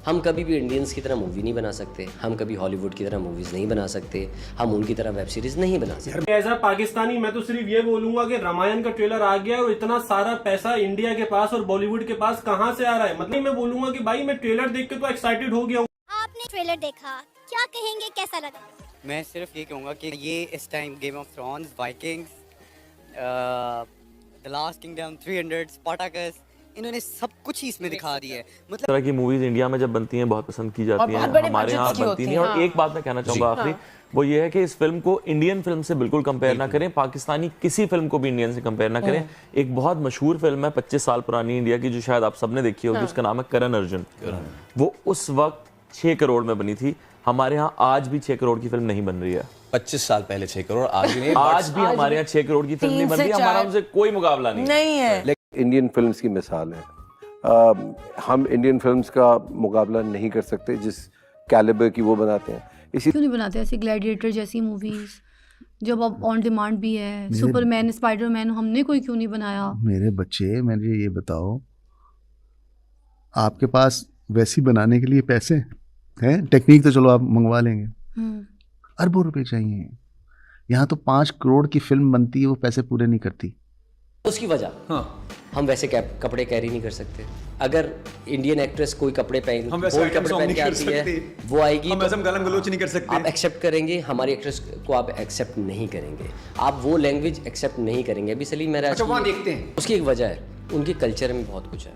हम कभी भी इंडियंस की तरह मूवी नहीं बना सकते, हम कभी हॉलीवुड की तरह मूवीज़ नहीं बना सकते, हम उनकी तरह वेब सीरीज़ नहीं बना सकते। एज अ पाकिस्तानी मैं तो सिर्फ ये बोलूंगा कि रामायण का ट्रेलर आ गया और इतना सारा पैसा इंडिया के पास और बॉलीवुड के पास कहां से आ रहा है। मतलब मैं बोलूंगा कि भाई मैं ट्रेलर देख के तो एक्साइटेड हो गया हूँ। आपने ट्रेलर देखा, क्या कहेंगे, कैसा लगा? मैं सिर्फ ये कहूँगा कि ये इस time game of thrones, Vikings, the last kingdom, 300, Spartacus, इन्होंने सब कुछ ही इसमें दिखा दिया है। मतलब तरह की मूवीज इंडिया में जब बनती हैं बहुत पसंद की जाती हैं, हमारे यहाँ बनती नहीं। और एक बात मैं कहना चाहूँगा आखिरी, वो ये है कि इस फिल्म को इंडियन फिल्म से बिल्कुल कंपेयर ना करें, पाकिस्तानी किसी फिल्म को भी इंडियन से कंपेयर ना करें। एक बहुत मशहूर फिल्म है 25 साल पुरानी इंडिया की, जो शायद आप सबने देखी होगी, उसका नाम है करण अर्जुन। वो उस वक्त 6 करोड़ में बनी थी। हमारे यहाँ आज भी 6 करोड़ की फिल्म नहीं बन रही है। 25 साल पहले 6 करोड़, आज भी नहीं। आज भी हमारे यहाँ 6 करोड़ की फिल्म नहीं बन रही, हमारा उनसे कोई मुकाबला नहीं है। इंडियन फिल्म्स की मिसाल है। हम इंडियन फिल्म्स का मुकाबला नहीं कर सकते जिस कैलिबर की वो बनाते हैं। इसी क्यों नहीं बनाते ऐसे ग्लैडिएटर जैसी मूवीज, जब अब ऑन डिमांड भी है, सुपरमैन, स्पाइडरमैन, हमने कोई क्यों नहीं बनाया? मेरे बच्चे, मुझे ये बताओ, आपके पास वैसी बनाने के लिए पैसे हैं? टेक्निक तो चलो आप मंगवा लेंगे, अरबों रुपए चाहिए। यहाँ तो 5 करोड़ की फिल्म बनती है, वो पैसे पूरे नहीं करती। उसकी वजह हम वैसे कपड़े कैरी नहीं कर सकते। अगर इंडियन एक्ट्रेस कोई कपड़े पहन के आती है, वो आएगी हम ऐसा गालम गलोच नहीं कर सकते। आप एक्सेप्ट करेंगे, हमारी एक्ट्रेस को आप एक्सेप्ट नहीं करेंगे, आप वो लैंग्वेज एक्सेप्ट नहीं करेंगे। अभी सलीम मेरा वहाँ देखते हैं, उसकी एक वजह है, उनके कल्चर में बहुत कुछ है।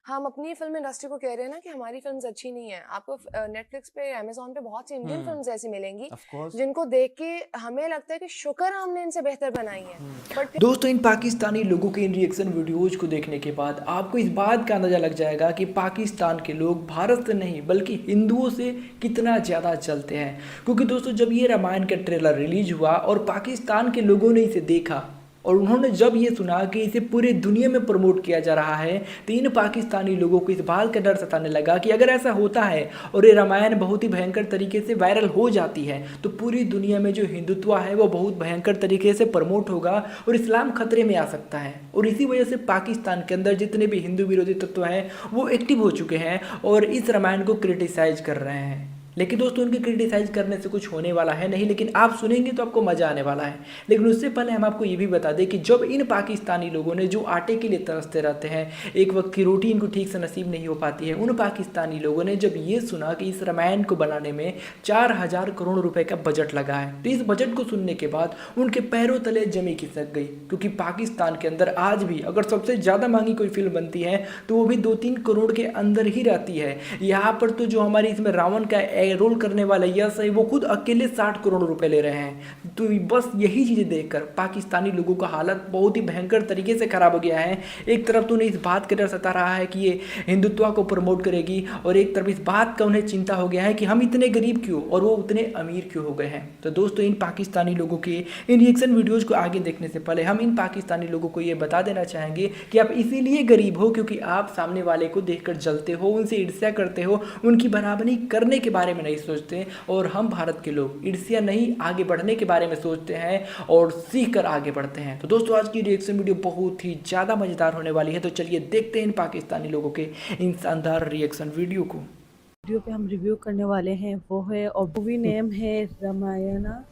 हम अपनी फिल्म इंडस्ट्री को कह रहे हैं ना कि हमारी फिल्म्स अच्छी नहीं है। आपको नेटफ्लिक्स पे, अमेज़न पे बहुत सी इंडियन फिल्म्स ऐसी मिलेंगी जिनको देख के हमें लगता है कि शुक्र हमने इनसे बेहतर बनाई है। बट दोस्तों, इन पाकिस्तानी लोगों के इन रिएक्शन वीडियोज को देखने के बाद आपको इस बात का अंदाजा लग जाएगा कि पाकिस्तान के लोग भारत से नहीं बल्कि हिंदुओं से कितना ज़्यादा चलते हैं। क्योंकि दोस्तों, जब ये रामायण का ट्रेलर रिलीज हुआ और पाकिस्तान के लोगों ने इसे देखा और उन्होंने जब ये सुना कि इसे पूरे दुनिया में प्रमोट किया जा रहा है, तो इन पाकिस्तानी लोगों को इस बात का डर सताने लगा कि अगर ऐसा होता है और ये रामायण बहुत ही भयंकर तरीके से वायरल हो जाती है, तो पूरी दुनिया में जो हिंदुत्व है वो बहुत भयंकर तरीके से प्रमोट होगा और इस्लाम खतरे में आ सकता है। और इसी वजह से पाकिस्तान के अंदर जितने भी हिंदू विरोधी तत्व हैं वो एक्टिव हो चुके हैं और इस रामायण को क्रिटिसाइज कर रहे हैं। लेकिन दोस्तों, उनके क्रिटिसाइज करने से कुछ होने वाला है नहीं, लेकिन आप सुनेंगे तो आपको मज़ा आने वाला है। लेकिन उससे पहले हम आपको ये भी बता दें कि जब इन पाकिस्तानी लोगों ने जो आटे के लिए तरसते रहते हैं, एक वक्त की रोटी इनको ठीक से नसीब नहीं हो पाती है, उन पाकिस्तानी लोगों ने जब ये सुना कि इस रामायण को बनाने में 4000 करोड़ रुपए का बजट लगा है, तो इस बजट को सुनने के बाद उनके पैरों तले जमी खिसक गई। क्योंकि पाकिस्तान के अंदर आज भी अगर सबसे ज़्यादा महंगी कोई फिल्म बनती है तो वो भी 2-3 करोड़ के अंदर ही रहती है। यहाँ पर तो जो हमारी इसमें रावण का रोल करने वाले यश है, वो खुद अकेले 60 करोड़ रुपए ले रहे हैं। तो बस यही चीज़ें देखकर पाकिस्तानी लोगों का हालत बहुत ही भयंकर तरीके से खराब हो गया है। एक तरफ तो उन्हें इस बात का डर सता रहा है कि ये हिंदुत्व को प्रमोट करेगी और एक तरफ इस बात का उन्हें चिंता हो गया है कि हम इतने गरीब क्यों और वो उतने अमीर क्यों हो गए हैं। तो दोस्तों, इन पाकिस्तानी लोगों के इन रिएक्शन वीडियोज़ को आगे देखने से पहले हम इन पाकिस्तानी लोगों को ये बता देना चाहेंगे कि आप इसीलिए गरीब हो क्योंकि आप सामने वाले को देखकर जलते हो, उनसे ईर्ष्या करते हो, उनकी बराबरी करने के बारे में नहीं सोचते। और हम भारत के लोग ईर्ष्या नहीं, आगे बढ़ने के बारे में सोचते हैं और सीख कर आगे बढ़ते हैं। तो दोस्तों, आज की रिएक्शन वीडियो बहुत ही ज़्यादा मज़ेदार होने वाली है, तो चलिए देखते हैं इन पाकिस्तानी लोगों के इन शानदार रिएक्शन वीडियो को। वीडियो पे हम रिव्यू करने वाले हैं वो है, और मूवी नेम है रामायणा।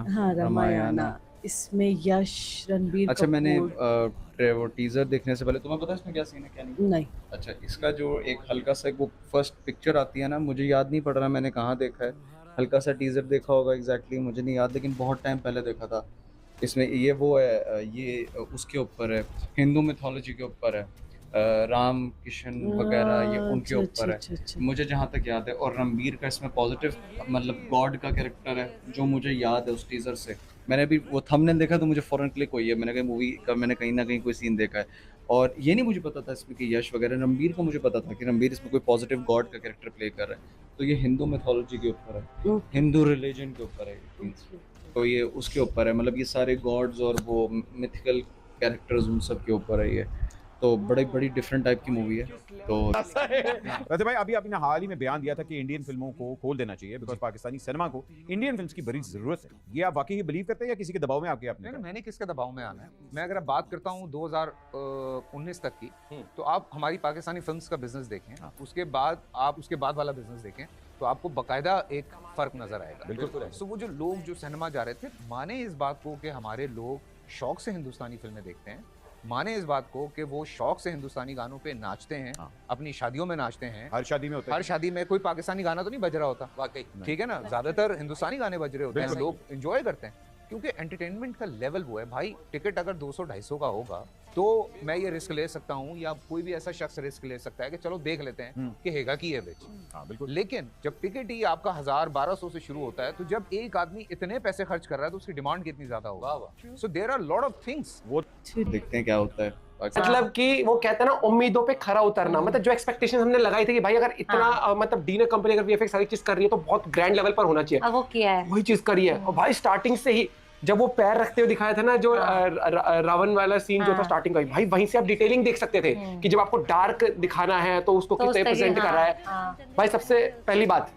हाँ, रामायणा। इसमें यश, रणबीर अच्छा, मैंने कपूर। वो टीजर देखने से पहले तुम्हें पता है इसमें क्या सीन है क्या नहीं? नहीं। अच्छा, इसका जो एक हल्का सा वो फर्स्ट पिक्चर आती है ना, मुझे याद नहीं पड़ रहा मैंने कहाँ देखा है, हल्का सा टीजर देखा होगा एग्जैक्टली मुझे नहीं याद, लेकिन बहुत टाइम पहले देखा था। इसमें ये वो है, ये उसके ऊपर है, हिंदू मिथोलॉजी के ऊपर है, राम किशन वगैरह ये उनके ऊपर है मुझे जहाँ तक याद है। और रणबीर का इसमें पॉजिटिव मतलब गॉड का कैरेक्टर है जो मुझे याद है उस टीज़र से। मैंने अभी वो थंबनेल देखा तो मुझे फ़ौरन क्लिक हुई है, मैंने कहा मूवी का मैंने कहीं ना कहीं कोई सीन देखा है। और ये नहीं मुझे पता था इसमें कि यश वगैरह, रणबीर का मुझे पता था कि रणबीर इसमें कोई पॉजिटिव गॉड का कैरेक्टर प्ले कर रहा है। तो ये हिंदू मिथोलॉजी के ऊपर है, हिंदू रिलीजन के ऊपर है, तो ये उसके ऊपर है, मतलब ये सारे गॉड्स और वो मिथिकल कैरेक्टर्स उन सब के ऊपर है ये। तो बड़ी डिफरेंट टाइप की मूवी है। तो वैसे भाई अभी आपने हाल ही में बयान दिया था कि इंडियन फिल्मों को खोल देना चाहिए बिकॉज पाकिस्तानी सिनेमा को इंडियन फिल्म्स की बड़ी जरूरत है। ये आप वाकई बिलीव करते हैं या किसी के दबाव में आपके आपने? मैंने किसके दबाव में आना है? मैं अगर बात करता हूँ 2019 तक की, तो आप हमारी पाकिस्तानी फिल्म्स का बिजनेस देखें, उसके बाद वाला बिजनेस देखें, तो आपको बकायदा एक फर्क नजर आएगा। बिल्कुल। सो वो जो लोग जो सिनेमा जा रहे थे, माने इस बात को कि हमारे लोग शौक से हिंदुस्तानी फिल्में देखते हैं, माने इस बात को कि वो शौक से हिंदुस्तानी गानों पे नाचते हैं, अपनी शादियों में नाचते हैं। हर शादी में होता है। हर शादी में कोई पाकिस्तानी गाना तो नहीं बज रहा होता, वाकई, ठीक है ना, ज्यादातर हिंदुस्तानी गाने बज रहे होते हैं, लोग एंजॉय करते हैं क्योंकि एंटरटेनमेंट का लेवल वो है भाई। टिकट अगर 200-250 का होगा तो मैं ये रिस्क ले सकता हूँ, या कोई भी ऐसा शख्स रिस्क ले सकता है कि चलो देख लेते हैं कि हैगा की है बिच। बिल्कुल। लेकिन जब टिकट ही आपका 1000-1200 से शुरू होता है, तो जब एक आदमी इतने पैसे खर्च कर रहा है तो उसकी डिमांड कितनी ज्यादा होगी। So there are lot of things. वो देखते हैं क्या होता है। मतलब कि वो कहते हैं ना, उम्मीदों पे खरा उतरना। मतलब जो एक्सपेक्टेशन हमने लगाई थी कि भाई अगर इतना मतलब डीने कंपनी अगर वीएफएक्स सारी चीज कर रही है तो बहुत ग्रैंड लेवल पर होना चाहिए, वो किया है, वही चीज करी है। और भाई स्टार्टिंग से ही जब वो पैर रखते हुए दिखाया था ना, जो रावण वाला सीन जो था स्टार्टिंग का, भाई वहीं से आप डिटेलिंग देख सकते थे कि जब आपको डार्क दिखाना है तो उसको किस तरह प्रेजेंट कर रहा है। भाई सबसे पहली बात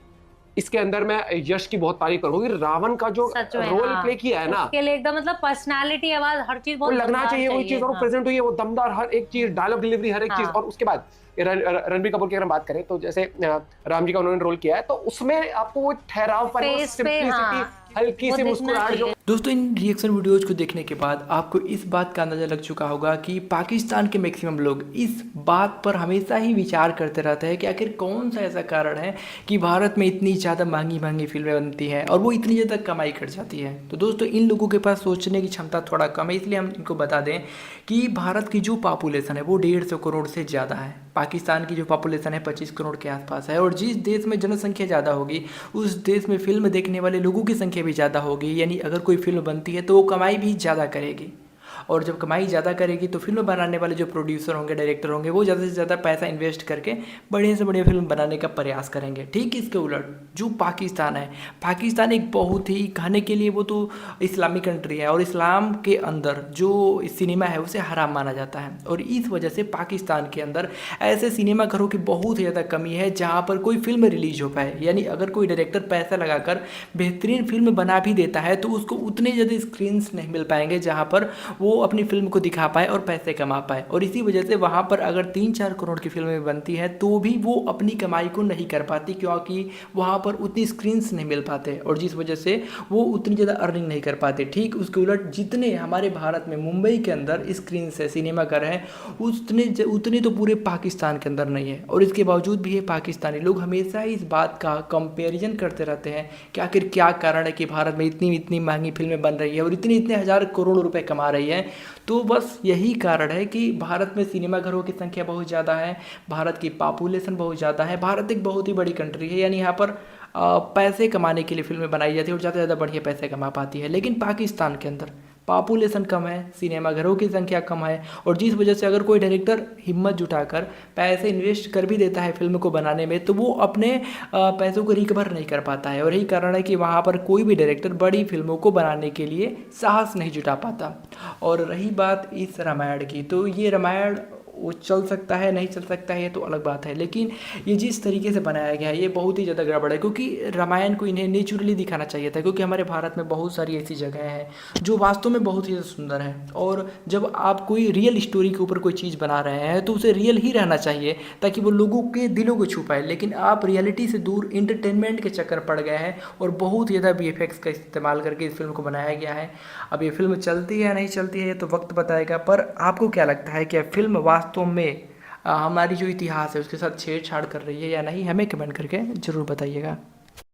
इसके अंदर मैं यश की बहुत तारीफ करूंगी, रावण का जो रोल प्ले किया है ना, उसके लिए एकदम मतलब पर्सनालिटी, आवाज, हर चीज बहुत लगना चाहिए, वही चीज और प्रेजेंट हुई है, वो दमदार हर एक चीज, डायलॉग डिलीवरी हर एक चीज। और उसके बाद रणबीर कपूर की अगर हम बात करें तो जैसे राम जी का उन्होंने रोल किया है, तो उसमें आपको वो ठहराव पर, सिंपलिसिटी, हल्की सी मुस्कुराहट जो। दोस्तों इन रिएक्शन वीडियोज को देखने के बाद आपको इस बात का अंदाजा लग चुका होगा कि पाकिस्तान के मैक्सिमम लोग इस बात पर हमेशा ही विचार करते रहते हैं कि आखिर कौन सा ऐसा कारण है कि भारत में इतनी ज़्यादा महंगी फिल्में बनती हैं और वो इतनी ज़्यादा कमाई कर जाती है। तो दोस्तों इन लोगों के पास सोचने की क्षमता थोड़ा कम है, इसलिए हम इनको बता दें कि भारत की जो पॉपुलेशन है वो 150 करोड़ से ज़्यादा है। पाकिस्तान की जो पॉपुलेशन है 25 करोड़ के आसपास है, और जिस देश में जनसंख्या ज़्यादा होगी उस देश में फिल्म देखने वाले लोगों की संख्या भी ज़्यादा होगी। यानी अगर कोई फिल्म बनती है तो वो कमाई भी ज़्यादा करेगी, और जब कमाई ज़्यादा करेगी तो फिल्म बनाने वाले जो प्रोड्यूसर होंगे, डायरेक्टर होंगे, वो ज़्यादा से ज़्यादा पैसा इन्वेस्ट करके बढ़िया से बढ़िया फिल्म बनाने का प्रयास करेंगे। ठीक इसके उलट जो पाकिस्तान है, पाकिस्तान एक बहुत ही कहने के लिए वो तो इस्लामिक कंट्री है, और इस्लाम के अंदर जो सिनेमा है उसे हराम माना जाता है, और इस वजह से पाकिस्तान के अंदर ऐसे सिनेमा घरों की बहुत ही ज़्यादा कमी है जहाँ पर कोई फिल्म रिलीज हो पाए। यानी अगर कोई डायरेक्टर पैसा लगाकर बेहतरीन फिल्म बना भी देता है तो उसको उतने ज़्यादा स्क्रीन्स नहीं मिल पाएंगे जहाँ पर वो अपनी फिल्म को दिखा पाए और पैसे कमा पाए। और इसी वजह से वहाँ पर अगर 3-4 करोड़ की फिल्में बनती है तो भी वो अपनी कमाई को नहीं कर पाती, क्योंकि वहाँ पर उतनी स्क्रीन्स नहीं मिल पाते, और जिस वजह से वो उतनी ज़्यादा अर्निंग नहीं कर पाते। ठीक उसके उलट जितने हमारे भारत में मुंबई के अंदर स्क्रीन्स है, सिनेमा घर हैं, उतने तो पूरे पाकिस्तान के अंदर नहीं है। और इसके बावजूद भी ये पाकिस्तानी लोग हमेशा ही इस बात का कंपेरिजन करते रहते हैं कि आखिर क्या कारण है कि भारत में इतनी महंगी फिल्में बन रही है और इतने हज़ार करोड़ रुपए कमा रही है। तो बस यही कारण है कि भारत में सिनेमा घरों की संख्या बहुत ज़्यादा है, भारत की पॉपुलेशन बहुत ज़्यादा है, भारत एक बहुत ही बड़ी कंट्री है, यानी यहाँ पर पैसे कमाने के लिए फिल्में बनाई जाती है और ज़्यादा से ज़्यादा बढ़िया पैसे कमा पाती है। लेकिन पाकिस्तान के अंदर पॉपुलेशन कम है, सिनेमा घरों की संख्या कम है, और जिस वजह से अगर कोई डायरेक्टर हिम्मत जुटाकर पैसे इन्वेस्ट कर भी देता है फिल्म को बनाने में तो वो अपने पैसों को रिकवर नहीं कर पाता है। और यही कारण है कि वहाँ पर कोई भी डायरेक्टर बड़ी फिल्मों को बनाने के लिए साहस नहीं जुटा पाता। और रही बात इस रामायण की, तो ये रामायण वो चल सकता है नहीं चल सकता है ये तो अलग बात है, लेकिन ये जिस तरीके से बनाया गया है ये बहुत ही ज़्यादा गड़बड़ है, क्योंकि रामायण को इन्हें नेचुरली दिखाना चाहिए था, क्योंकि हमारे भारत में बहुत सारी ऐसी जगह हैं जो वास्तव में बहुत ही ज़्यादा सुंदर है। और जब आप कोई रियल स्टोरी के ऊपर कोई चीज़ बना रहे हैं तो उसे रियल ही रहना चाहिए ताकि वो लोगों के दिलों को छू पाए। लेकिन आप रियलिटी से दूर इंटरटेनमेंट के चक्कर पड़ गए हैं और बहुत ज़्यादा VFX का इस्तेमाल करके इस फिल्म को बनाया गया है। अब ये फिल्म चलती है या नहीं चलती है ये तो वक्त बताएगा, पर आपको क्या लगता है कि फिल्म वास्तव में हमारी जो इतिहास है उसके साथ छेड़छाड़ कर रही है या नहीं, हमें कमेंट करके ज़रूर बताइएगा।